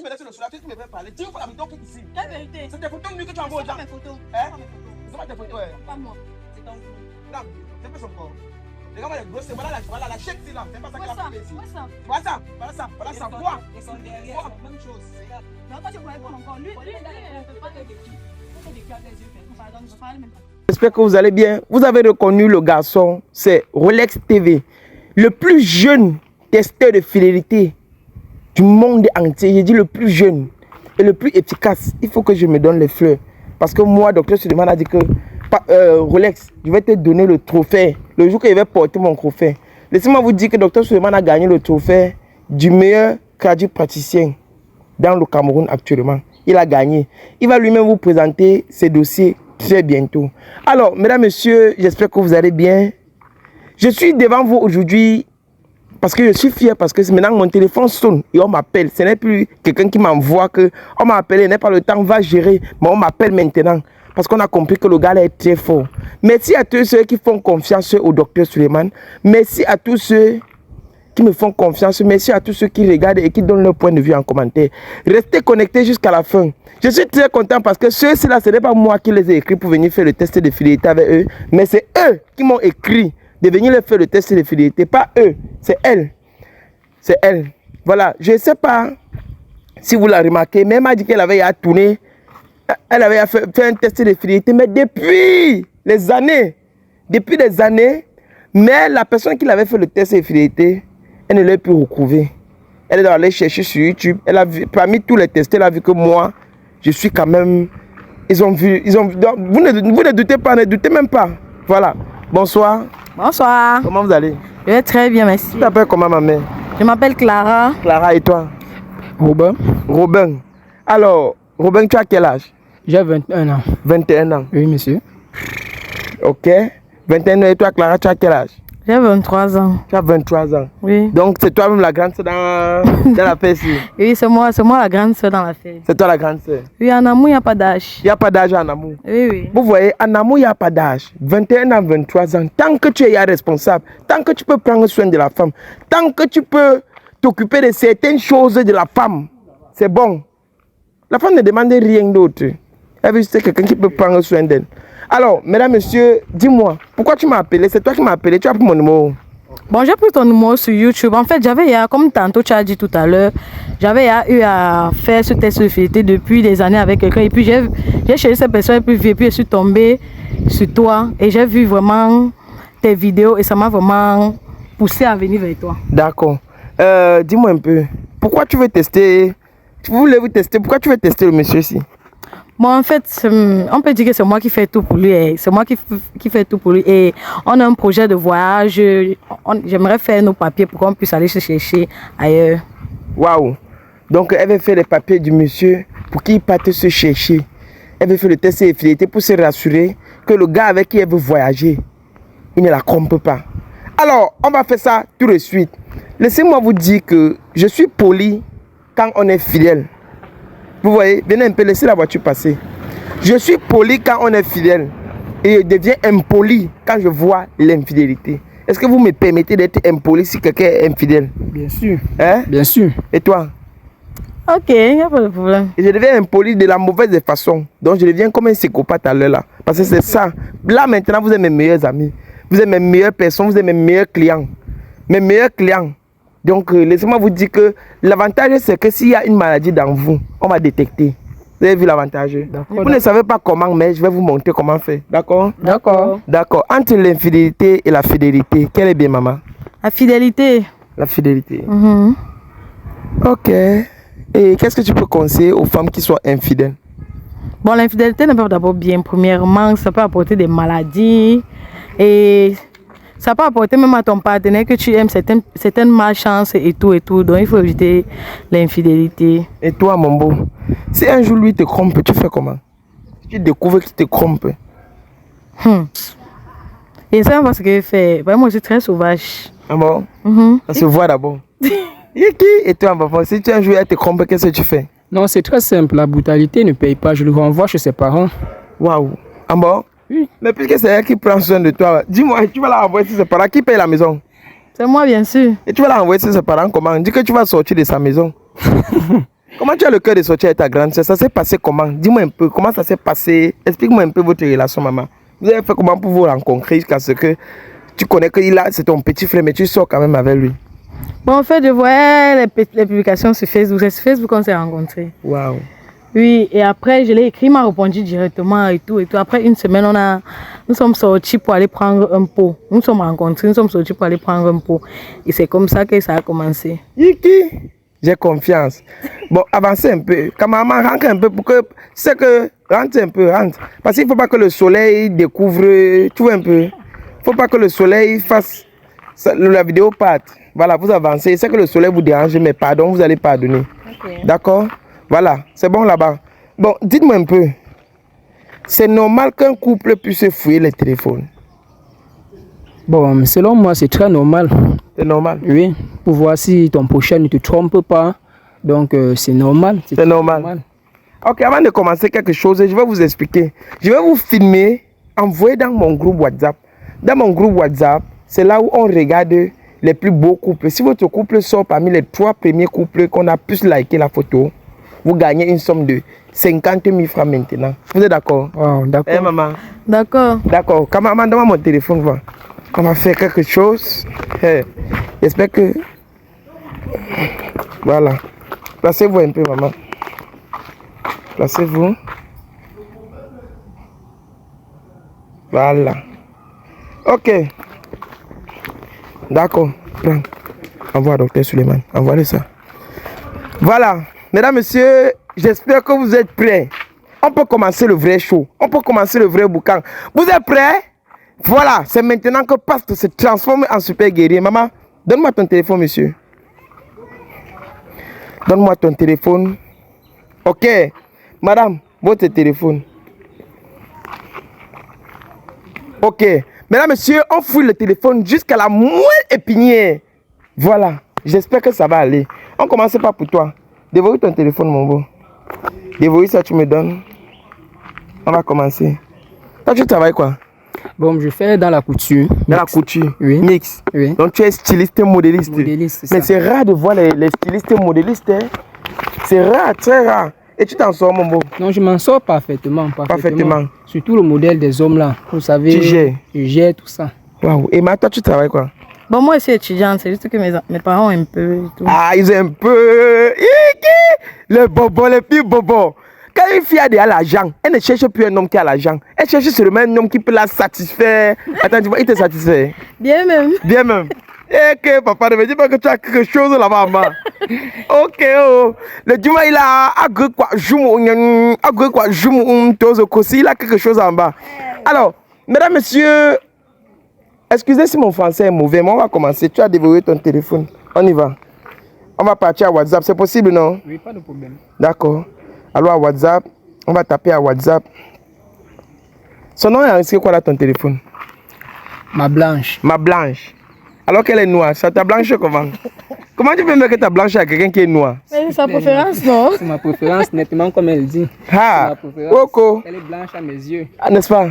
Tu me laisses le soir, tu me fais parler. Dis-moi la vidéo qui est ici. Quelle vérité? C'est tes photos nues que tu envoies aux gens. Mes photos. Hein? C'est C'est pas tes photos, hein? pas moi. C'est ton flou. Là, c'est pas son corps. Regarde-moi les grosses, voilà la chaîne ici là. C'est pas ça qu'elle a fait ici. Où ça? Voilà ça, quoi? Ils sont derrière, Quoi? c'est la même chose. Non, toi, tu croyais quoi encore? Lui, il ne peut pas te décrire. Il peut décrire avec les yeux fermés. Pardon, je parle même pas. J'espère que vous allez bien. Vous avez reconnu le garçon, c'est Rolex TV, le plus jeune testeur de fidélité du monde entier. J'ai dit le plus jeune et le plus efficace. Il faut que je me donne les fleurs. Parce que moi, Dr Suleiman a dit que Rolex, je vais te donner le trophée le jour que je vais porter mon trophée. Laissez-moi vous dire que Dr Suleiman a gagné le trophée du meilleur praticien dans le Cameroun actuellement. Il a gagné. Il va lui-même vous présenter ses dossiers très bientôt. Alors, mesdames, messieurs, j'espère que vous allez bien. Je suis devant vous aujourd'hui parce que je suis fier, parce que maintenant mon téléphone sonne et on m'appelle. Ce n'est plus quelqu'un qui m'envoie que on m'a appelé, n'est pas le temps, on va gérer. Mais on m'appelle maintenant parce qu'on a compris que le gars là est très fort. Merci à tous ceux qui font confiance au docteur Suleiman. Merci à tous ceux qui me font confiance. Merci à tous ceux qui regardent et qui donnent leur point de vue en commentaire. Restez connectés jusqu'à la fin. Je suis très content parce que ceux-ci-là, ce n'est pas moi qui les ai écrits pour venir faire le test de fidélité avec eux, mais c'est eux qui m'ont écrit de venir leur faire le test de fidélité. Pas eux, c'est elle. C'est elle. Voilà, je ne sais pas si vous l'avez remarqué, mais elle m'a dit qu'elle avait à tourner, elle avait fait un test de fidélité, mais depuis des années, mais la personne qui l'avait fait le test de fidélité, elle ne l'a plus retrouvé. Elle est allée chercher sur YouTube. Elle a vu, parmi tous les tests, elle a vu que moi, je suis quand même. Ils ont vu. Donc, vous ne doutez pas, ne doutez même pas. Voilà. Bonsoir. Bonsoir. Comment vous allez? Je vais très bien, merci. Tu t'appelles comment, ma mère? Je m'appelle Clara. Clara, et toi? Robin. Robin. Alors, Robin, tu as quel âge? J'ai 21 ans. 21 ans. Oui, monsieur. Ok. 21 ans. Et toi, Clara, tu as quel âge? J'ai 23 ans. Tu as 23 ans. Oui. Donc, c'est toi-même la grande soeur dans la fête. Oui, c'est moi la grande soeur dans la fête. C'est toi la grande soeur. Oui, en amour, il n'y a pas d'âge. Il n'y a pas d'âge en amour. Oui, oui. Vous voyez, en amour, il n'y a pas d'âge. 21 ans, 23 ans. Tant que tu es responsable, tant que tu peux prendre soin de la femme, tant que tu peux t'occuper de certaines choses de la femme, c'est bon. La femme ne demande rien d'autre. Elle veut juste quelqu'un qui peut prendre soin d'elle. Alors, mesdames, messieurs, dis-moi, pourquoi tu m'as appelé? C'est toi qui m'as appelé, tu as pris mon numéro. Bon, j'ai pris ton numéro sur YouTube. En fait, comme tantôt tu as dit tout à l'heure, j'avais eu à faire ce test de fidélité depuis des années avec quelqu'un. Et puis, j'ai cherché cette personne, et puis je suis tombée sur toi. Et j'ai vu vraiment tes vidéos et ça m'a vraiment poussé à venir vers toi. D'accord. Dis-moi un peu, pourquoi tu veux tester? Pourquoi tu veux tester le monsieur ici? Bon, en fait, on peut dire que c'est moi qui fais tout pour lui. C'est moi qui fais tout pour lui. Et on a un projet de voyage. J'aimerais faire nos papiers pour qu'on puisse aller se chercher ailleurs. Waouh! Donc, elle veut faire les papiers du monsieur pour qu'il parte se chercher. Elle veut faire le test de fidélité pour se rassurer que le gars avec qui elle veut voyager, il ne la trompe pas. Alors, on va faire ça tout de suite. Laissez-moi vous dire que je suis poli quand on est fidèle. Vous voyez, venez un peu, laissez la voiture passer. Je suis poli quand on est fidèle. Et je deviens impoli quand je vois l'infidélité. Est-ce que vous me permettez d'être impoli si quelqu'un est infidèle? Bien sûr. Hein? Bien sûr. Et toi? Ok, il n'y a pas de problème. Et je deviens impoli de la mauvaise façon. Donc je deviens comme un psychopathe à l'heure là. Parce que c'est ça. Là maintenant, vous êtes mes meilleurs amis. Vous êtes mes meilleures personnes, vous êtes mes meilleurs clients. Mes meilleurs clients. Donc, laissez-moi vous dire que l'avantage, c'est que s'il y a une maladie dans vous, on va détecter. Vous avez vu l'avantage? Vous ne savez pas comment, mais je vais vous montrer comment faire. D'accord? D'accord. D'accord. Entre l'infidélité et la fidélité, quelle est bien, maman? La fidélité. La fidélité. Mhm. Ok. Et qu'est-ce que tu peux conseiller aux femmes qui sont infidèles? Bon, l'infidélité n'est pas d'abord bien. Premièrement, ça peut apporter des maladies. Et ça peut apporter même à ton partenaire que tu aimes certaines malchances et tout et tout. Donc il faut éviter l'infidélité. Et toi, mon beau, si un jour lui te trompe, tu fais comment? Tu découvres qu'il te trompe. Et ça, parce que vraiment, je suis très sauvage. Ah bon? Ça se voit d'abord. Et toi, maman, si tu un jour elle te trompe, qu'est-ce que tu fais? Non, c'est très simple. La brutalité ne paye pas. Je le renvoie chez ses parents. Waouh. Ah bon? Oui. Mais puisque c'est elle qui prend soin de toi, dis-moi, tu vas la renvoyer chez ses parents. Qui paye la maison? C'est moi, bien sûr. Et tu vas la renvoyer chez ses parents comment? Dis que tu vas sortir de sa maison. Comment tu as le cœur de sortir avec ta grande soeur? Ça s'est passé comment? Dis-moi un peu, comment ça s'est passé? Explique-moi un peu votre relation, maman. Vous avez fait comment pour vous rencontrer jusqu'à ce que tu connais que c'est ton petit frère, mais tu sors quand même avec lui? Bon, en fait, je voyais les publications sur Facebook. C'est sur Facebook qu'on s'est rencontrés. Waouh. Oui, et après, je l'ai écrit, il m'a répondu directement et tout. Après une semaine, nous sommes sortis pour aller prendre un pot. Nous sommes rencontrés, nous sommes sortis pour aller prendre un pot. Et c'est comme ça que ça a commencé. Yiki, j'ai confiance. Bon, avancez un peu. Quand maman rentre un peu pour que... C'est que... Rentre un peu, rentre. Parce qu'il ne faut pas que le soleil découvre... Tu vois un peu. Il ne faut pas que le soleil fasse... La vidéo parte. Voilà, vous avancez. C'est que le soleil vous dérange, mais pardon, vous allez pardonner. Okay. D'accord? Voilà, c'est bon là-bas. Bon, dites-moi un peu. C'est normal qu'un couple puisse fouiller les téléphones? Bon, selon moi, c'est très normal. C'est normal? Oui, pour voir si ton prochain ne te trompe pas. Donc, c'est normal. C'est normal. Ok, avant de commencer quelque chose, je vais vous expliquer. Je vais vous filmer, envoyer dans mon groupe WhatsApp. Dans mon groupe WhatsApp, c'est là où on regarde les plus beaux couples. Si votre couple sort parmi les 3 premiers couples qu'on a plus liké la photo, vous gagnez une somme de 50 000 francs maintenant. Vous êtes d'accord? Wow, d'accord. Eh, maman? D'accord. D'accord. Quand maman, donne-moi mon téléphone, va. On va faire quelque chose. Hey. J'espère que... Voilà. Placez-vous un peu, maman. Placez-vous. Voilà. Ok. D'accord. Prends. Envoie docteur Suleiman. Envoie-le ça. Voilà. Mesdames, messieurs, j'espère que vous êtes prêts. On peut commencer le vrai show. On peut commencer le vrai boucan. Vous êtes prêts? Voilà, c'est maintenant que Pasteur se transforme en super guerrier. Maman, donne-moi ton téléphone, monsieur. Donne-moi ton téléphone. Ok. Madame, votre téléphone. Ok. Mesdames, messieurs, on fouille le téléphone jusqu'à la moelle épinière. Voilà. J'espère que ça va aller. On commence pas pour toi. Déverrouille ton téléphone, mon beau. Déverrouille ça, tu me donnes. On va commencer. Toi, tu travailles quoi? Bon, je fais dans la couture. Dans la couture? Oui. Mix? Oui. Donc, tu es styliste et modéliste? Modéliste, c'est mais ça. c'est rare de voir les stylistes et modélistes. Hein? C'est rare, très rare. Et tu t'en sors, mon beau? Non, je m'en sors parfaitement. Parfaitement. Surtout le modèle des hommes là. Vous savez. Tu gères? Je gère tout ça. Waouh. Et toi, tu travailles quoi? Bon, moi, je suis étudiante, c'est juste que mes parents ont un peu et tout. Ah, ils ont un peu. Les bobos, les petits bobos. Quand une fille a déjà l'argent, elle ne cherche plus un homme qui a l'argent. Elle cherche seulement un homme qui peut la satisfaire. Attends, tu vois, il te satisfait? Bien même. Bien même. Et que papa ne me dit pas que tu as quelque chose là-bas, maman. Ok, oh. Le Duma, il a il a quelque chose en bas. Alors, mesdames, messieurs, excusez si mon français est mauvais, mais on va commencer. Tu as déverrouillé ton téléphone. On y va. On va partir à WhatsApp. C'est possible, non? Oui, pas de problème. D'accord. Alors à WhatsApp, on va taper à WhatsApp. Son nom est inscrit quoi là ton téléphone? Ma Blanche. Ma Blanche. Alors qu'elle est noire. Ça t'a blanche comment? Comment tu peux mettre ta blanche à quelqu'un qui est noir? Mais c'est sa préférence, non? C'est ma préférence, nettement comme elle dit. Ah, Oko. Elle est blanche à mes yeux. Ah, n'est-ce pas?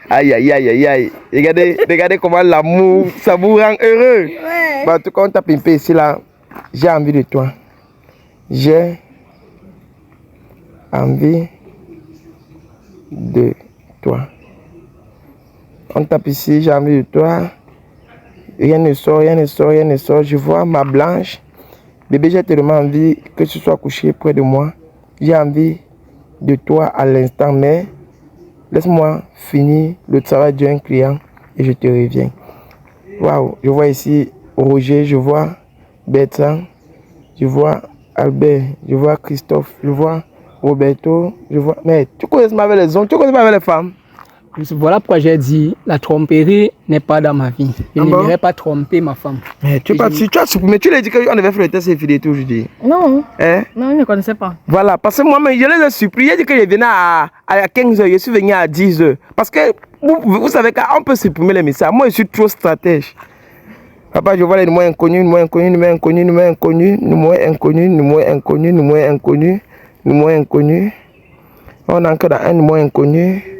Aïe, aïe, aïe, aïe, aïe. Regardez comment l'amour, ça vous rend heureux. Ouais. Bah, en tout cas, on tape un peu ici là. J'ai envie de toi. J'ai envie de toi. On tape ici, j'ai envie de toi. Rien ne sort, rien ne sort, rien ne sort. Je vois ma Blanche. Bébé, j'ai tellement envie que tu sois couché près de moi. J'ai envie de toi à l'instant, mais laisse-moi finir le travail d'un client et je te reviens. Waouh, je vois ici Roger, je vois Bertrand, je vois Albert, je vois Christophe, je vois Roberto, je vois... Mais tu connais pas avec les hommes, tu connais pas avec les femmes? Voilà pourquoi j'ai dit la tromperie n'est pas dans ma vie. Je n'aimerais pas tromper ma femme. Mais tu as supprimé, tu l'as dit qu'on devait faire le test infidélité aujourd'hui. Non. Hein? Non, je ne connaissais pas. Voilà, parce que moi-même, je les ai surpris. J'ai dit que je venais à 15h, je suis venu à 10h. Parce que vous savez qu'on peut supprimer les messages. Moi, je suis trop stratège. Papa, je vois les numéros inconnus, numéros inconnus, numéros inconnus, numéros inconnus, numéros inconnus, numéros inconnus, numéros inconnus, numéros inconnus. On a encore un numéro inconnu.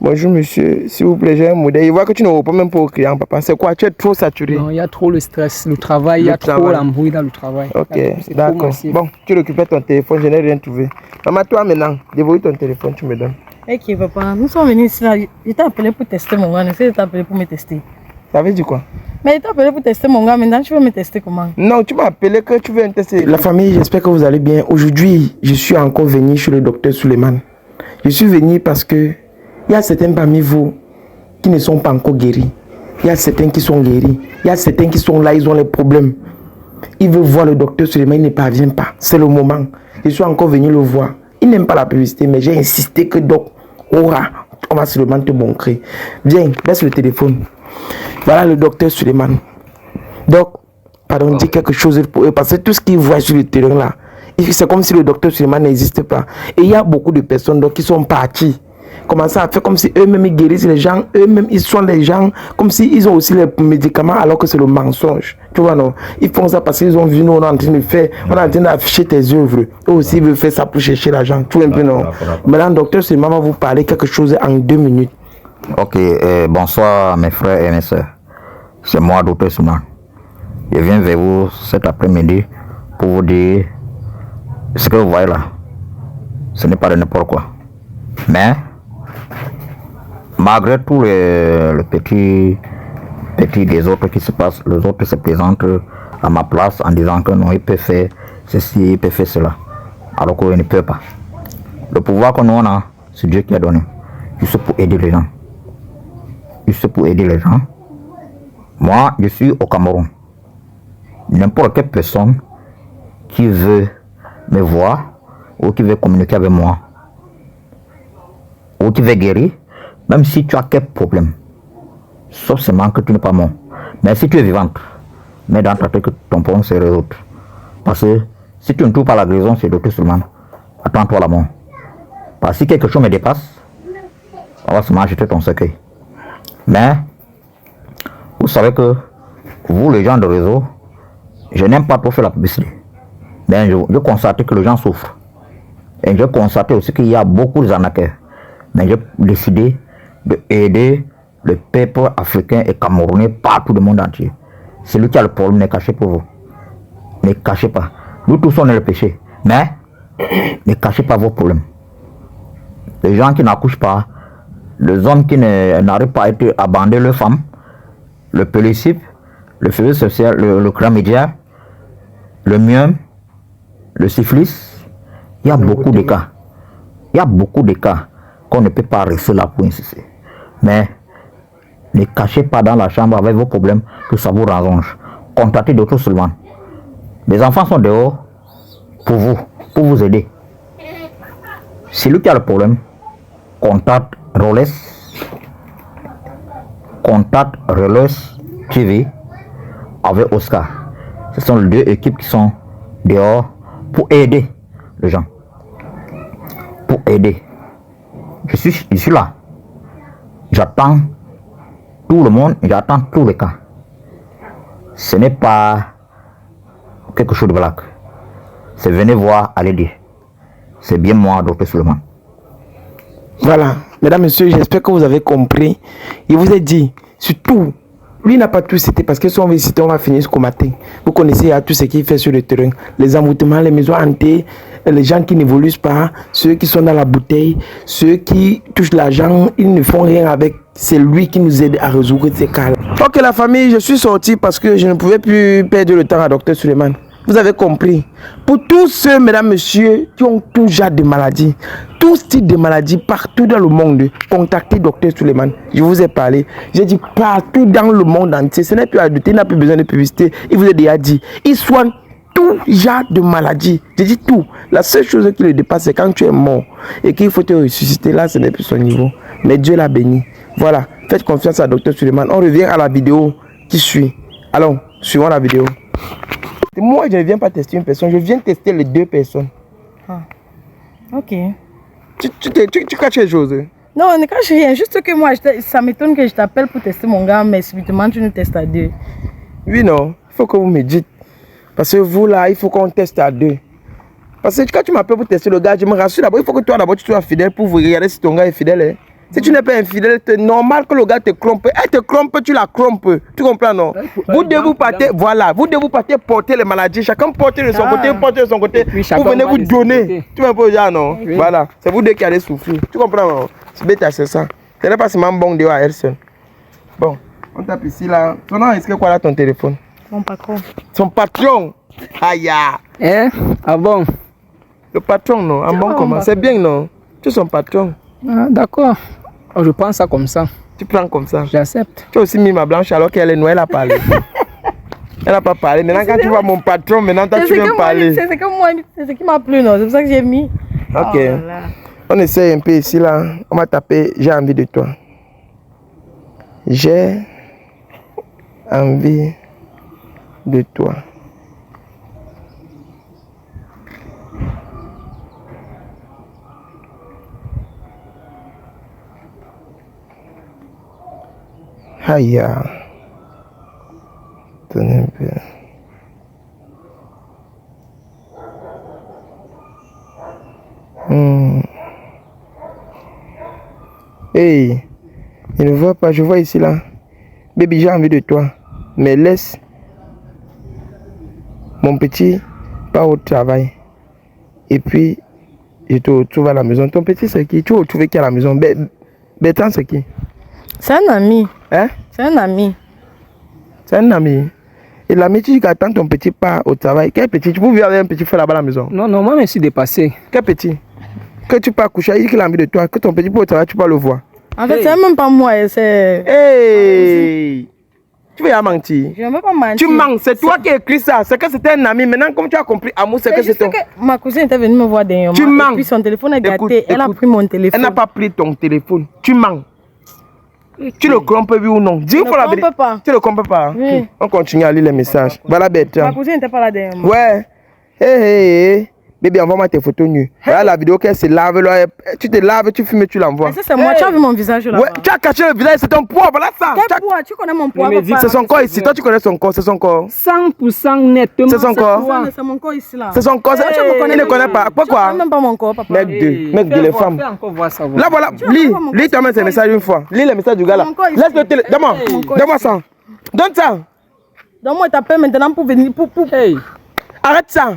Bonjour monsieur, s'il vous plaît, j'ai un modèle. Il voit que tu ne réponds même pas aux clients, papa. C'est quoi? Tu es trop saturé. Non, il y a trop le stress, le travail, il y a trop l'embrouille dans le travail. Ok, d'accord. Bon, tu récupères ton téléphone, je n'ai rien trouvé. Maman, toi maintenant, dévoile ton téléphone, tu me donnes. Ok, papa, nous sommes venus ici là. Je t'ai appelé pour tester mon gars. Essaye de t'appeler pour me tester. Ça veut dire quoi? Mais je t'ai appelé pour tester mon gars. Maintenant, tu veux me tester comment? Non, tu m'as appelé que tu veux me tester. La famille, j'espère que vous allez bien. Aujourd'hui, je suis encore venu chez le docteur Suleiman. Je suis venu parce que il y a certains parmi vous qui ne sont pas encore guéris. Il y a certains qui sont guéris. Il y a certains qui sont là, ils ont les problèmes. Ils veulent voir le docteur Suleiman, il ne parvient pas. C'est le moment. Je suis encore venu le voir. Il n'aime pas la publicité, mais j'ai insisté que donc, on va Suleiman te montrer. Viens, laisse le téléphone. Voilà le docteur Suleiman. Donc, pardon, dis quelque chose pour eux, parce que tout ce qu'ils voient sur le terrain là, c'est comme si le docteur Suleiman n'existe pas. Et il y a beaucoup de personnes donc, qui sont parties. Commencer à faire comme si eux-mêmes ils guérissent les gens, eux-mêmes ils soignent les gens, comme s'ils ont aussi les médicaments alors que c'est le mensonge. Tu vois, non? Ils font ça parce qu'ils ont vu, nous, on est en train de faire, on est en train d'afficher tes œuvres. Eux aussi, ils veulent faire ça pour chercher l'argent. Tu vois un peu, non? Maintenant, docteur Suleiman va vous parler quelque chose en 2 minutes. Ok, bonsoir mes frères et mes soeurs. C'est moi, docteur Suleiman. Je viens vers vous cet après-midi pour vous dire ce que vous voyez là. Ce n'est pas de n'importe quoi. Mais, malgré tout le petit des autres qui se passent, les autres se présentent à ma place en disant que non, il peut faire ceci, il peut faire cela. Alors qu'il ne peut pas. Le pouvoir que nous on a, c'est Dieu qui a donné. Juste pour aider les gens. Juste pour aider les gens. Moi, je suis au Cameroun. N'importe quelle personne qui veut me voir ou qui veut communiquer avec moi ou qui veut guérir, même si tu as quel problème, sauf seulement que tu n'es pas mort. Mais si tu es vivante, mets dans ta tête que ton problème se résout. Parce que si tu ne trouves pas la guérison, c'est docteur Suleiman. Attends-toi la mort. Parce que si quelque chose me dépasse, on va seulement jeter ton cercueil. Mais, vous savez que vous, les gens de réseau, je n'aime pas trop faire la publicité. Mais je constate que les gens souffrent. Et je constate aussi qu'il y a beaucoup d'arnaqueurs. Mais j'ai décidé d'aider le peuple africain et camerounais partout du monde entier. Celui qui a le problème n'est caché pour vous. Ne cachez pas. Nous tous on est le péché. Mais ne cachez pas vos problèmes. Les gens qui n'accouchent pas, les hommes qui n'arrivent pas à être abandonnés, leurs femmes, le pélicide, le feu social, le chlamydia, le myome, le syphilis, il y a beaucoup de cas. Il y a beaucoup de cas qu'on ne peut pas rester là pour insister. Mais ne cachez pas dans la chambre avec vos problèmes que ça vous arrange. Contactez docteur Suleiman. Les enfants sont dehors pour vous aider. Celui qui a le problème, contacte Rolex TV avec Oscar. Ce sont les 2 équipes qui sont dehors pour aider les gens. Pour aider. Je suis là. J'attends tout le monde, j'attends tous les cas. Ce n'est pas quelque chose de blague. C'est venez voir, allez dire. C'est bien moi, docteur Suleiman. Voilà, mesdames, messieurs, j'espère que vous avez compris. Il vous a dit, surtout, lui n'a pas tout cité parce que si on veut citer, on va finir ce matin. Vous connaissez tout ce qu'il fait sur le terrain. Les emboutements, les maisons hantées, les gens qui n'évoluent pas, ceux qui sont dans la bouteille, ceux qui touchent l'argent, ils ne font rien avec. C'est lui qui nous aide à résoudre ces cas-là. Ok, la famille, je suis sorti parce que je ne pouvais plus perdre le temps à docteur Suleiman. Vous avez compris. Pour tous ceux, mesdames, messieurs, qui ont tout genre de maladies, tout style de maladies partout dans le monde, contactez docteur Suleiman. Je vous ai parlé. J'ai dit partout dans le monde entier. Ce n'est plus à douter, il n'a plus besoin de publicité. Il vous a déjà dit. Il soigne tout genre de maladies. J'ai dit tout. La seule chose qui le dépasse, c'est quand tu es mort et qu'il faut te ressusciter. Là, ce n'est plus son niveau. Mais Dieu l'a béni. Voilà. Faites confiance à docteur Suleiman. On revient à la vidéo qui suit. Allons, suivons la vidéo. Moi, je ne viens pas tester une personne, je viens tester les 2 personnes. Ah. Ok. Tu caches quelque chose? Non, on ne cache rien. Juste que moi, ça m'étonne que je t'appelle pour tester mon gars, mais subitement, tu nous testes à 2. Oui, non. Il faut que vous me dites. Parce que vous, là, il faut qu'on teste à 2. Parce que quand tu m'appelles pour tester le gars, je me rassure d'abord. Il faut que toi, d'abord, tu sois fidèle pour vous regarder si ton gars est fidèle. Hein. Si tu n'es pas infidèle, c'est normal que le gars te trompe. Elle te trompe, tu la trompes. Tu comprends, non? Vous devez vous partir, voilà, vous devez vous partir porter les maladies. Chacun porte de son côté, porte de son côté. Vous venez vous donner. Tu vois un peu, non? Voilà, c'est vous deux qui allez souffrir. Tu comprends, non? C'est bête, c'est ça. Ce n'est pas seulement bon de à elle seule. Bon, on tape ici, là. Ton nom, est-ce que quoi là ton téléphone? Mon patron. Son patron. Aïe. Hein? Ah bon? Le patron, non? Ah bon, comment? C'est bien, non? Tu es son patron. Ah, d'accord. Oh, je prends ça comme ça. Tu prends comme ça. J'accepte. Tu as aussi mis ma blanche alors qu'elle est noire, elle a parlé. Elle n'a pas parlé. Maintenant, quand tu vois mon patron, maintenant, toi, tu viens parler. C'est ce que moi, c'est ce qui m'a plu, non? C'est pour ça que j'ai mis. Ok. Oh là. On essaye un peu ici, là. On va taper « J'ai envie de toi ». J'ai envie de toi. Aïe. Tenez un peu. Hey, il ne voit pas, je vois ici là. Baby, j'ai envie de toi. Mais laisse mon petit part au travail. Et puis, je te retrouve à la maison. Ton petit, c'est qui? Tu vas retrouver qui à la maison? Bertrand, c'est qui? C'est un ami. Hein? C'est un ami. C'est un ami. Et l'ami, tu dis qu'attends ton petit part au travail. Quel petit? Tu peux vivre avec un petit frère là-bas à la maison? Non, non, moi, je me suis dépassé. Quel petit? Que tu pars coucher, il dit qu'il a envie de toi. Que ton petit part au travail, tu peux le voir. En fait, c'est même pas moi. C'est. Hey! Tu veux y mentir? Je ne veux pas mentir. Tu mens, c'est toi qui as écrit ça. C'est que c'était un ami. Maintenant, comme tu as compris, amour, c'est que c'est toi. Ma cousine était venue me voir dernièrement. Tu mens. Et puis son téléphone est gâté. Écoute, Elle a pris mon téléphone. Elle n'a pas pris ton téléphone. Tu mens. Tu le trompes, oui ou non? Dis Je ne la vérité. trompe pas. Tu le trompes pas? Oui. On continue à lire les messages. Voilà, Bertrand. Ma cousine n'était pas là dernièrement. Ouais. Hé. Bébé, envoie-moi tes photos nues. Voilà la vidéo qu'elle se lave. Là, tu te laves, tu fumes, tu l'envoies. Mais ça, c'est moi. Tu as vu mon visage là-bas? Ouais, tu as caché le visage, c'est ton poids, voilà ça. Quel poids? Tu connais mon poids? C'est son corps ici. Toi, tu connais son corps, c'est son corps. 100% nettement. C'est son corps. C'est mon corps ici là. C'est son corps. Il ne connaît pas. Tu connais Pourquoi? même pas mon corps, papa. Mec de les femmes. Fais encore voir ça. Là, voilà. Lis toi-même ces messages une fois. Lis les messages du gars là. Laisse le télé. Donne-moi ça. Donne ça. Donc moi, t'appelles maintenant pour venir. Hey. Arrête ça.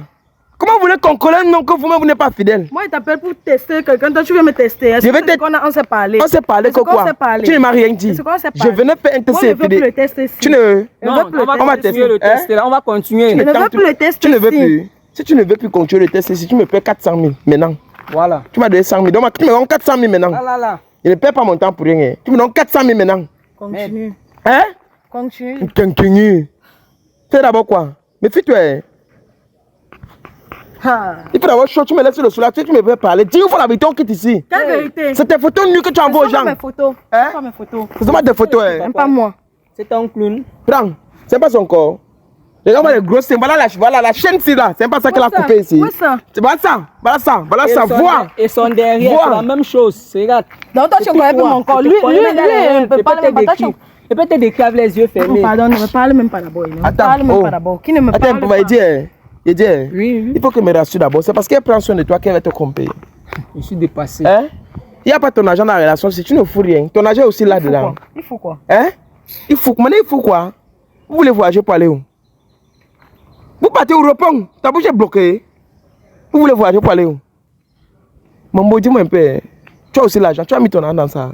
Comment vous voulez qu'on connaisse non que vous-même vous n'êtes pas fidèle? Moi, il t'appelle pour tester quelqu'un. Toi, tu veux me tester. Je vais te... On s'est parlé. On s'est parlé que quoi? Tu ne m'as rien dit. Je venais faire un test. Moi, je ne veux plus le tester ici. Tu ne... Non, on va tester le test là. On va continuer. Je ne veux plus le tester. Tu ne veux plus. Si tu ne veux plus continuer le test ici, tu me paies 400 000 maintenant. Voilà. Tu m'as donné 100 000. Donc tu me donnes 400 000 maintenant. Là. Je ne paie pas mon temps pour rien. Tu me donnes 400 000 maintenant. Continue. Hein? Continue. Continue. Fais d'abord quoi? Mais fais-toi. Il faut d'abord chaud, tu me laisses le soulage, tu me fais parler. Dis une fois la vérité, on quitte ici. Quelle vérité? C'est tes photos nues que tu envoies aux gens. Mes photos. Hein? Pas mes photos. C'est pas tes photos. Même pas moi. C'est un clown. Prends. C'est pas son corps. Regarde-moi les grosses seins. Voilà la chaîne ici là. C'est pas ça qu'elle a coupé ici. C'est pas ça. Voilà ça. Vois. Et son derrière, c'est la même chose. Regarde. Donc toi, tu connais pas mon corps. Lui, il peut pas le mettre. Je peux te décrire avec les yeux fermés. Pardon, ne me parle même pas d'abord. Attends. Qui ne me parle Attends, pas. Il dit, Oui. il faut que me rassure d'abord. C'est parce qu'elle prend soin de toi qu'elle va te tromper. Je suis dépassé. Hein? Il n'y a pas ton argent dans la relation si tu ne fous rien. Ton argent est aussi là-dedans. Il faut quoi? Hein? Il faut quoi? Vous voulez voyager pour aller où? Vous partez au repos. Ta bouche est bloquée. Vous voulez voyager pour aller où? Mambo, dis-moi un peu. Tu as aussi l'argent. Tu as mis ton argent dans ça.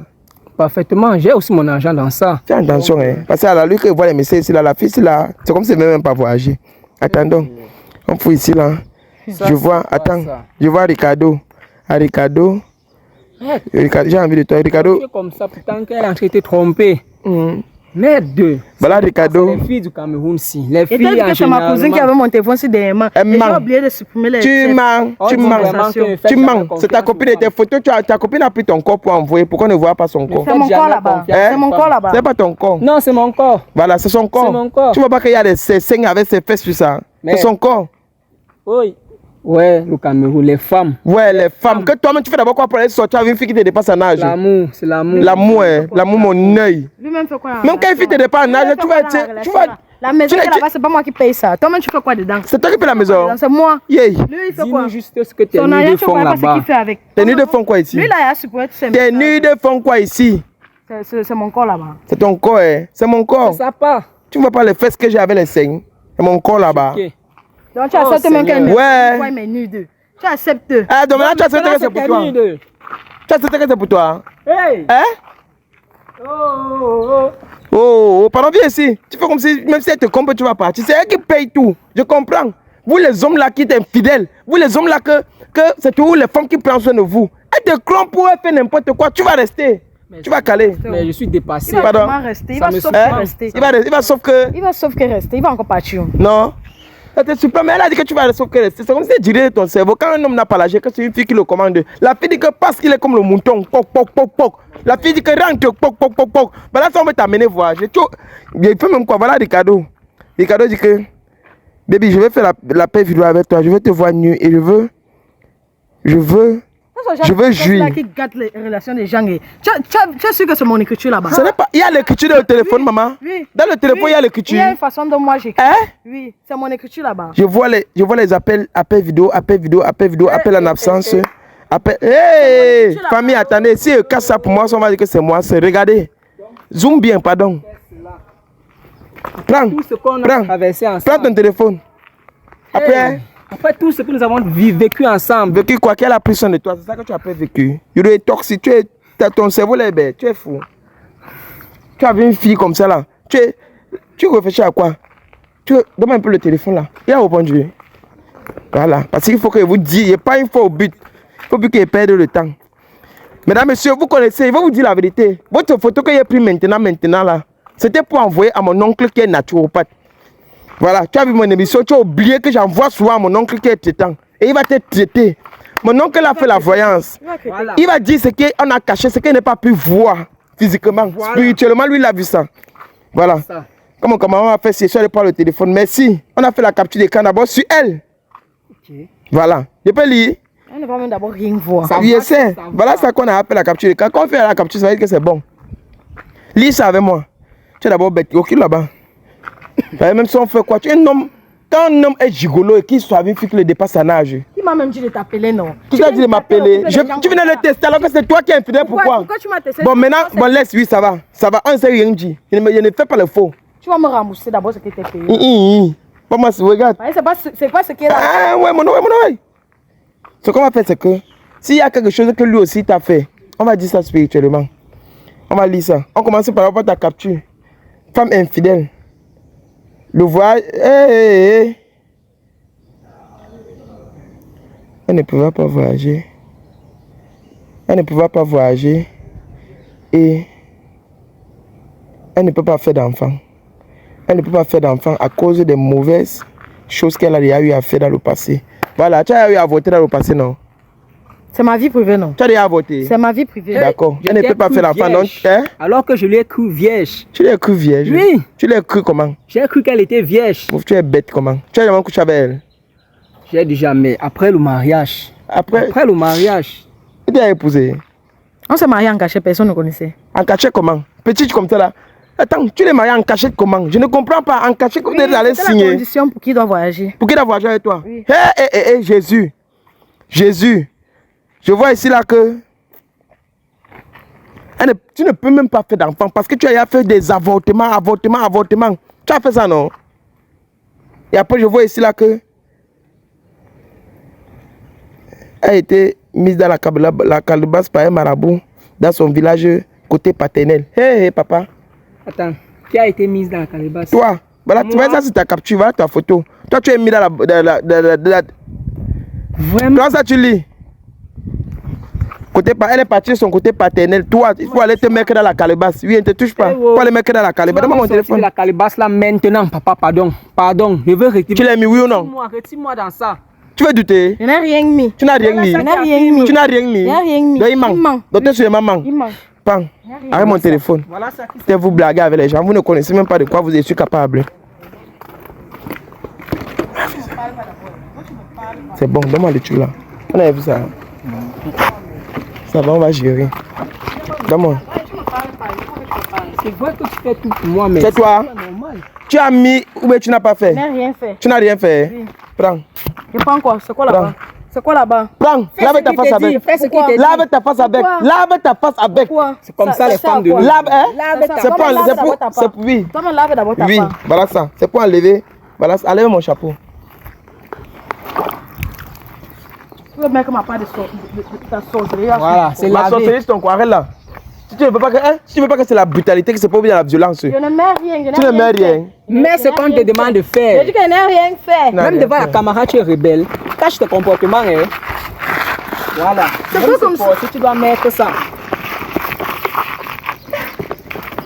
Parfaitement. J'ai aussi mon argent dans ça. Fais attention. Parce que là, lui qui voit les messages ici, là, la fille ici, là, c'est comme si elle ne veut même pas voyager. Attendons. On fouille ici là. Je vois Ricardo. Ricardo, j'ai envie de toi. Ricardo. C'est comme ça, pourtant qu'elle a été trompée. Merde. Voilà Ricardo. Les filles du Cameroun, si. Les Et filles peut-être que c'est ma cousine qui avait mon téléphone si dernièrement. J'ai oublié de supprimer les. Tu mens. C'est ta copine et tes photos. Ta copine a pris ton corps pour envoyer. Pourquoi on ne voit pas son corps? C'est mon corps là-bas. C'est mon corps là-bas. C'est pas ton corps. Non, c'est mon corps. Voilà, c'est son corps. C'est mon corps. Tu vois pas qu'il y a ses seins avec ses fesses sur ça. C'est son corps. Oui. Ouais, le Cameroun, les femmes. Ouais, les femmes. Que toi-même, tu fais d'abord quoi pour aller sortir avec une fille qui te dépasse en âge? L'amour, c'est l'amour. L'amour, mon œil. Lui-même fait quoi? Même quand une fille te dépasse en âge, tu vas La maison qui est là-bas, c'est pas moi qui paye ça. Toi-même, tu fais quoi dedans? C'est toi qui paies la maison. C'est moi. Yeah. Lui, il fait quoi? Dis-nous juste ce que tes Son nuits arrière, de tu font vois pas ce là-bas. qu'il fait avec. Tes nuits de font quoi ici? Lui, là, il a supposé tout Tes nuits de font quoi ici? C'est mon corps là-bas. C'est ton corps, hein? C'est mon corps. Ça pas. Tu ne vois pas les fesses que j'ai avec les seins? C'est mon corps là-bas. Ok. Donc, tu acceptes même qu'elle Ouais. me mes nuits de. Tu acceptes. Ah, donc maintenant, tu acceptes que c'est pour toi. Terminé. Tu acceptes que c'est pour toi. Hey. Hein? Oh. Oh, pardon, viens ici. Tu fais comme si, même si elle te compte, tu vas partir. C'est elle qui paye tout. Je comprends. Vous, les hommes là qui êtes infidèles, vous, les hommes là que c'est toujours les femmes qui prennent soin de vous. Elle te clompe pour elle faire n'importe quoi. Tu vas rester. Tu vas caler. Mais je suis dépassé. Il va Pardon. vraiment rester. Il Ça va me sauf surprend. que rester. Il va sauf que. Il va sauf que rester. Il va encore partir. Non. Ça te surprend, mais elle a dit que tu vas sauf que rester. C'est comme si elle dirait ton cerveau. Quand un homme n'a pas l'âge, que c'est une fille qui le commande. La fille dit que parce qu'il est comme le mouton, poc, poc, poc, poc. La fille dit que rentre, poc, poc, poc, poc. Ben là, ça on va t'amener voir. Il fait même quoi? Voilà Ricardo. Ricardo dit que, baby, je vais faire la paix vidéo avec toi. Je veux te voir nu et je veux jouir. Qui gâte les relations des gens. Tu es sûr que c'est mon écriture là-bas? Ce n'est pas. Il y a l'écriture dans le téléphone, Oui, maman. oui, Dans le téléphone, oui. il y a l'écriture. Il y a une façon dont moi j'écris. Hein? Oui, c'est mon écriture là-bas. Je vois les appels vidéo, appels en absence. Appel. Hey, famille, attendez. Si elle casse ça pour moi, on va dire que c'est moi. Regardez. Zoom bien, pardon. Prends. Tout ce qu'on a traversé ensemble. Prends ton téléphone. Après. Après tout ce que nous avons vécu ensemble. Vécu quoi? Qu'elle a pris soin de toi? C'est ça que tu as pas vécu. Tu es toxique. Ton cerveau est bête. Tu es fou. Tu as vu une fille comme ça là. Tu réfléchis à quoi? Donne un peu le téléphone là. Il a répondu. Voilà. Parce qu'il faut que vous disiez pas une fois au but. Il faut plus qu'il perde le temps. Mesdames, messieurs, vous connaissez, il va vous dire la vérité. Votre photo que j'ai prise maintenant là, c'était pour envoyer à mon oncle qui est naturopathe. Voilà, tu as vu mon émission, tu as oublié que j'envoie souvent à mon oncle qui est traitant. Et il va te traiter. Mon oncle a fait la voyance. Voilà. Il va dire ce qu'on a caché, ce qu'il n'a pas pu voir physiquement. Voilà. Spirituellement, lui, il a vu ça. Voilà. Ça. Comment on a fait, c'est sûr de prendre le téléphone. Merci. On a fait la capture d'écran d'abord sur elle. Ok. Voilà. Je peux lire. On ne va même d'abord rien voir. Ça Oui, va, je sais. ça Voilà va. ça qu'on a appelé la capture d'écran. Quand on fait la capture, ça veut dire que c'est bon. Lis ça avec moi. Tu es d'abord bête. Recule là-bas. Même si on fait quoi, tu es un homme. Quand un homme est gigolo et qu'il soit avec une fille qui le dépasse en âge. Il m'a même dit de t'appeler, non? Qui t'a dit de m'appeler? Tu venais le tester alors que c'est toi qui es infidèle. Pourquoi? Pourquoi tu m'as testé? Bon, maintenant, bon, laisse, oui, ça va. Ça va, on ne sait rien dit. Je ne fais pas le faux. Tu vas me rembourser d'abord ce que tu as payé. Pas moi, regarde. C'est pas ce qui est là. Ah, ouais, mon oeil. Ce qu'on va faire, c'est que s'il y a quelque chose que lui aussi t'a fait, on va dire ça spirituellement. On va lire ça. On commence par rapport à ta capture. Femme infidèle. Le voyage. Elle ne pouvait pas voyager. Elle ne pouvait pas voyager. Et elle ne peut pas faire d'enfant. Elle ne peut pas faire d'enfant à cause des mauvaises choses qu'elle a déjà eu à faire dans le passé. Voilà, tu as eu à voter dans le passé, non? C'est ma vie privée, non? Tu as déjà voté? C'est ma vie privée. D'accord. Je Elle ne t'ai peut pas cru faire d'enfant, donc. vierge. Hein? Alors que je lui ai cru vierge. Tu l'as cru vierge? Oui. Tu l'as cru comment? J'ai cru qu'elle était vierge. Ouf, tu es bête comment? Tu as jamais couché avec elle? J'ai dit jamais. Après le mariage. Après Après le mariage. tu as épousé. On s'est marié en cachet, personne ne connaissait. En cachette comment? Petite comme ça là. Attends, tu l'es marié en cachette comment? Je ne comprends pas. En cachette, comment tu es allé C'est la signer? condition pour qui doit voyager. Pour qui doit voyager avec toi? Oui. Hé, Jésus. Jésus. Je vois ici là que tu ne peux même pas faire d'enfant parce que tu as fait des avortements. Tu as fait ça, non? Et après, je vois ici là que elle a été mise dans la calebasse par un marabout dans son village côté paternel. Hé, papa. Attends. Qui a été mise dans la calebasse? Toi, voilà, tu vois ça, c'est ta capture, voilà ta photo. Toi, tu es mis dans la. Vraiment? Comment ça, tu lis? Elle est partie de son côté paternel. Toi, il faut aller te mettre dans la calebasse. Oui, ne te touche pas. Il faut aller mettre dans la calebasse. Donne-moi mon téléphone. La calebasse là maintenant, papa, pardon. Pardon, je veux retirer. Tu l'as mis, oui ou non? Retire-moi dans ça. Tu veux douter? Je n'ai rien mis. Tu n'as rien mis. Je n'ai rien mis. Tu n'as rien mis. Il n'y a rien mis. Donc, il Il manque. manque. Donc, tu es sur ma manque. Il manque. Pan. Arrête mon téléphone. Voilà ça qui Vous blaguez avec les gens. Vous ne connaissez même pas de quoi vous êtes capable. C'est bon, donne-moi le truc là. On a vu ça. Ça va, on va gérer. Donne-moi. c'est vrai que tu fais tout pour moi, mais C'est toi? pas normal. Tu as mis ou bien tu n'as pas fait? Je n'ai rien fait. Tu n'as rien fait? Oui. Prends. Je prends quoi? C'est quoi là-bas? C'est quoi là-bas? Prends. Lave ta face avec. Lave ta face avec. Lave ta face avec. Quoi? C'est comme ça les femmes de Lave, hein? C'est pour Toi-même, lave d'abord ta c'est part. pour, oui. Toi-même, lave d'abord ta Oui, part. voilà ça. C'est pour enlever. Voilà, enlève mon chapeau. Le mec m'a pas de ta sorcellerie. Voilà, c'est Ma lavé. sorcellerie, c'est ton quoi? Arrête là. Si tu ne veux pas que, hein? Si tu veux pas que c'est la brutalité, que c'est pas bien la violence. Je ne mets rien. Tu ne mets rien. Mais ce qu'on te demande de Je faire. dis que je n'ai rien fait. Non, Même rien devant la fait. caméra, tu es rebelle. Cache tes comportements, hein. Voilà. C'est Même pas comme sport, si tu dois mettre ça.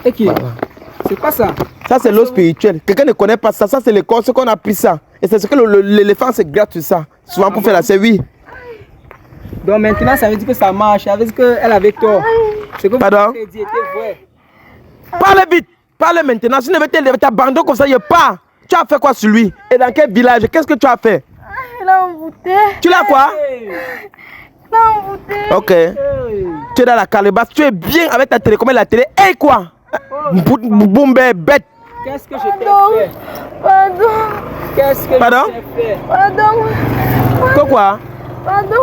Et qui? C'est pas ça. Ça, c'est l'eau spirituelle. Quelqu'un ne connaît pas ça. Ça, c'est l'école, ce qu'on a pris ça. Et c'est ce que l'éléphant se gratte sur ça. Souvent pour faire la série. Donc maintenant, ça veut dire que ça marche. Ça veut dire qu'elle avait tort. Ce que vous Pardon? avez dit était vrai. Parle vite. Parle maintenant. Si tu ne veux t'abandonner comme ça, il part. Tu as fait quoi sur lui? Et dans quel village? Qu'est-ce que tu as fait? Il a embouté. Tu l'as quoi? Il a embouté. Ok. Tu es dans la calebasse. Tu es bien avec ta télécommande la télé. Et quoi? Boum, bête. Qu'est-ce que je t'ai fait? Pardon. Qu'est-ce que Pardon? je t'ai fait? Pardon. Quoi? Pardon.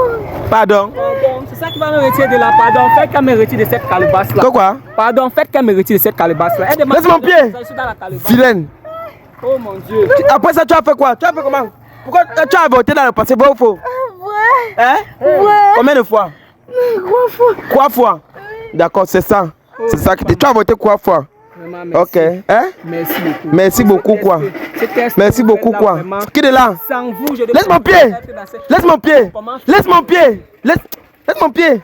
Pardon? Pardon, c'est ça qui va me retirer de là. Pardon, faites qu'elle me retire de cette calebasse-là. Quoi? Pardon, faites qu'elle me retire de cette calebasse-là. Elle demande Laisse mon de- pied. Je suis dans la calebasse. Vilaine. Oh mon Dieu. Après ça, tu as fait quoi? Tu as fait comment? Pourquoi tu as voté dans le passé? Vrai ou faux? Ouais. Hein? Ouais. Combien de fois? 3 fois. Quoi fois? D'accord, c'est ça. C'est ça que tu as voté quoi fois? Vraiment, merci. Ok. Hein? Merci beaucoup. Merci beaucoup quoi? Ce test Merci que vous beaucoup faites là, quoi? vraiment, Qui est là? sans vous, je ne Laisse peux mon pas pied! être dans cette- Laisse mon pied! Comment- Laisse mon pied! Laisse mon pied!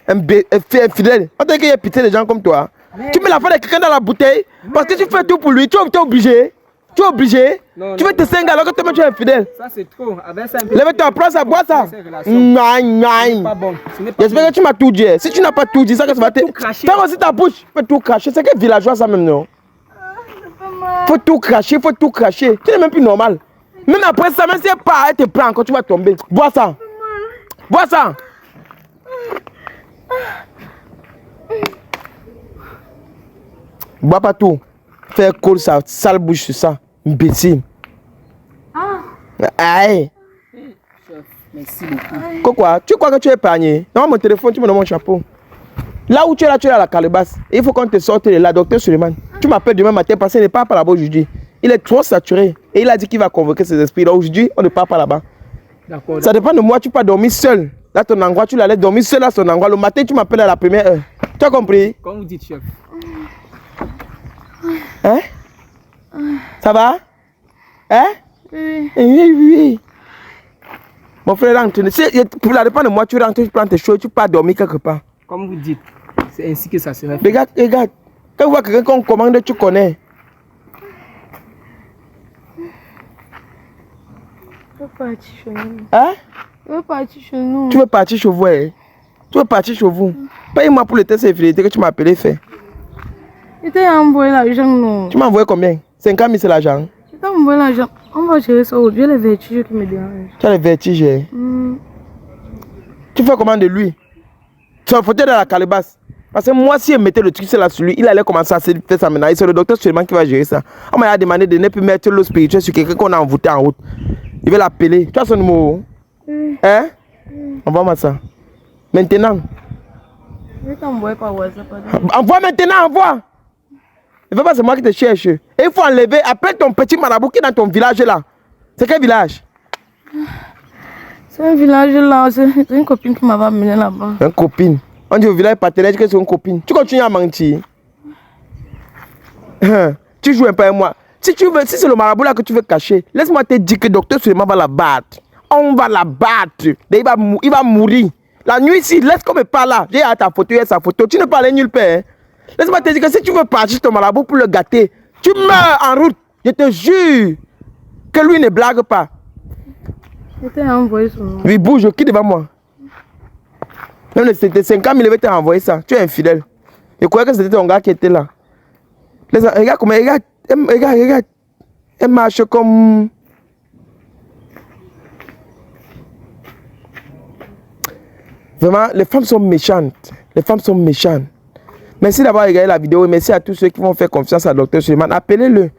Un infidèle. On dirait qu'il y a pitié des gens comme toi. Tu mets la fin de quelqu'un dans la bouteille parce que tu fais tout pour lui. Tu es obligé. Tu es obligé. Non, Tu non. veux te singuler alors que toi tu es infidèle. Ça c'est trop. Avec ça, un peu- Lève-toi, prends ça, bois ça. Ces relations. Naï. Pas bon. Ce n'est pas J'espère que tu m'as tout dit. Si tu n'as pas tout dit, ça que ça va te. tout cracher. Ferme aussi ta bouche. Tu peux tout cracher. C'est quel villageois ça même, non? Faut tout cracher, faut tout cracher. Tu n'es même plus normal. Même après ça, même si elle part, elle te prend encore, tu vas tomber. Bois ça. Bois ça. Bois pas tout. Fais coller sa sale bouche sur ça. Imbécile. Aïe. Merci beaucoup. Quoi? Tu crois que tu es épargné? Non, mon téléphone, tu me donnes mon chapeau. Là où tu es là, tu es à la calebasse. Il faut qu'on te sorte de là, docteur Suleiman. Tu m'appelles demain matin parce qu'il ne part pas là-bas aujourd'hui. Il est trop saturé. Et il a dit qu'il va convoquer ses esprits. Donc aujourd'hui, on ne part pas là-bas. D'accord. Ça dépend de moi, tu peux dormir seul. Là, ton endroit, tu l'allais dormir seul à son endroit. Le matin, tu m'appelles à la première heure. Tu as compris? Comme vous dites, chef. Hein? Ça va? Hein? Oui. Oui. Mon frère rentre. Pour la dépend de moi, tu rentres, tu prends tes choses, tu pars dormir quelque part. Comme vous dites, c'est ainsi que ça serait. Regarde. Quand tu vois quelqu'un qu'on commande, tu connais. Je veux partir chez nous. Hein? Je veux partir chez nous. Tu veux partir chez vous, hein? Tu veux partir chez vous? Paye-moi pour le test de fidélité que tu m'as appelé faire. Je t'ai envoyé l'argent, non. Tu m'as envoyé combien? 50 000 c'est l'argent. Je t'ai envoyé l'argent. On va gérer ça aujourd'hui. Les vertiges qui me dérangent. Tu as les vertiges. Hein? Tu fais comment de lui? Tu as fauteuil dans la calebasse. Parce que moi, si je mettais le truc là sur lui, il allait commencer à se faire ça maintenant. Et c'est le docteur Suleiman qui va gérer ça. On m'a demandé de ne plus mettre l'eau spirituelle sur quelqu'un qu'on a envoûté en route. Il va l'appeler. Tu as son numéro? Hein? Envoie-moi ça. Maintenant. Je vais t'envoyer par WhatsApp. Envoie maintenant, envoie. Ne veux pas, c'est moi qui te cherche. Et il faut enlever. Appelle ton petit marabout qui est dans ton village là. C'est quel village? C'est un village là. C'est une copine qui m'avait amené là-bas. Une copine. On dit au village partenaire que c'est une copine. Tu continues à mentir. Tu joues un peu avec moi. Si c'est le marabout là que tu veux cacher, laisse-moi te dire que le docteur Suleiman va la battre. On va la battre. Il va mourir. La nuit ici, laisse qu'on me parle là. J'ai ta photo, il y a sa photo. Tu ne parles nulle part. Hein? Laisse-moi te dire que si tu veux partir ton marabout pour le gâter, tu meurs en route. Je te jure que lui ne blague pas. Je t'ai envoyé son nom. Oui, bouge, qui devant moi? Même c'était 50 000, il va t'envoyer ça. Tu es infidèle. Je croyais que c'était ton gars qui était là. Regarde comment, regarde. Elle marche comme... Vraiment, les femmes sont méchantes. Les femmes sont méchantes. Merci d'avoir regardé la vidéo et merci à tous ceux qui vont faire confiance à Dr Suleiman. Appelez-le.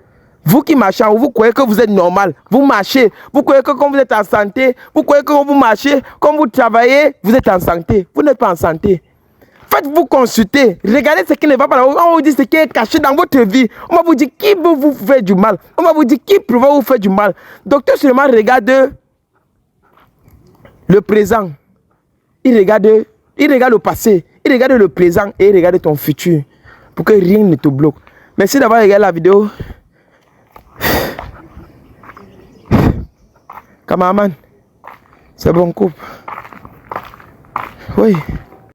Vous qui marchez, vous croyez que vous êtes normal. Vous marchez. Vous croyez que quand vous êtes en santé, vous croyez que quand vous marchez, quand vous travaillez, vous êtes en santé. Vous n'êtes pas en santé. Faites-vous consulter. Regardez ce qui ne va pas. On va vous dire ce qui est caché dans votre vie. On va vous dire qui veut vous faire du mal. On va vous dire qui peut vous faire du mal. Docteur seulement regarde le présent. Il regarde le passé. Il regarde le présent et il regarde ton futur. Pour que rien ne te bloque. Merci d'avoir regardé la vidéo. Cameraman, c'est bon coupe. Oui.